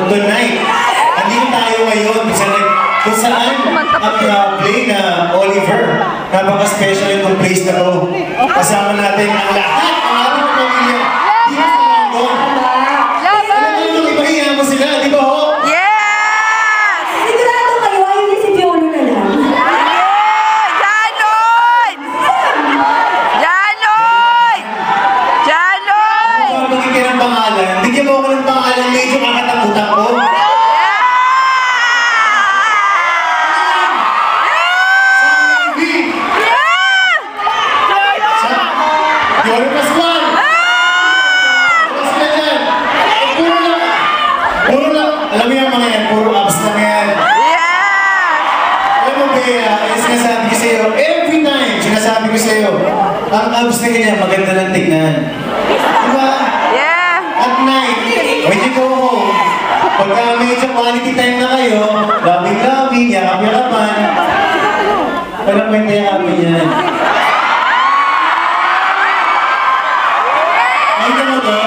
tonight. Andito tayo ngayon kung saan ang play na Oliver. Napaka-special yung place na to. Kasama natin ang lahat ng ating pamilya. Dito sa London. Alam mo nung ipahiya mo sila, di ba ho? Yes! Sigurado kayo, ayaw niya si Piolo na lang. Janoy! Janoy! Janoy! Kung magiging ng pangalan, bigyan mo ako ng pangalan medyo kakatakutan ko. Yun plus one! Wala sila dyan! Puro lang! Alam mo yung mga yan, puro abs lang yan. Alam mo Bea, sinasabi ko sa'yo, every time sinasabi ko sa'yo, ang abs na ganyan, maganda lang tignan. Diba? At night, when you go home, pagka medyo quality time na kayo, labing-labing, yakap-yakapan, walang kwenta yakapin yan. Nakita mo to?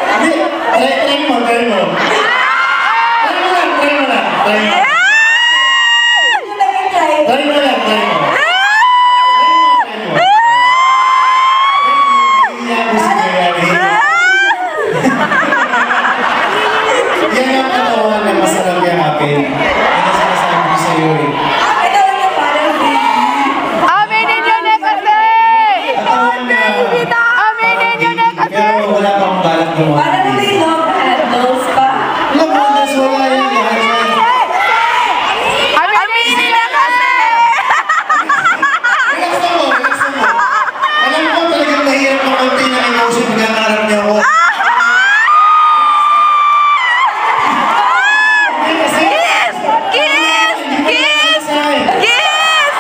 Hindi, try mo. Try mo lang. Yan ang katawan na masarap yakapin. Yan ang sinasabi ko sa'yo eh. Pero wala pa akong balak gumawa. Parang may love handles pa. Love handles, wala yan. Aminin na kasi! Relax na mo. Alam ko talagang mahirap ng konti na emotion pagkakarap niyo ako. Kiss! Kiss! Kiss! Kiss!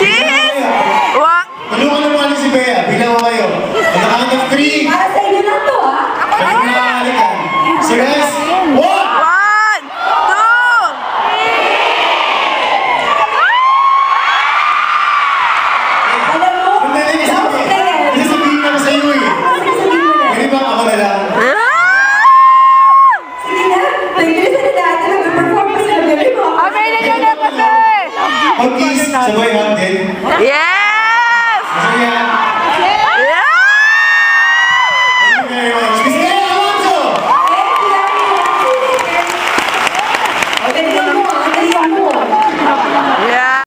Kiss! Tulungan naman natin si Bea. Bilang ko kayo. On the count of 3. Para sa inyo na to, ha? Sabi na nakakalikan. Serious? 1! 1, 2! Alam mo, Sandali, dapat na yan. isasabihin na ko sa iyo eh. Sasabihin mo na. Pwede ba ako na lang? Sige na, nag-iisa na dati lang. Mag-perform pa sila. Gabi mo. Aminin nyo na kasi! Pag-kiss, sabay ha.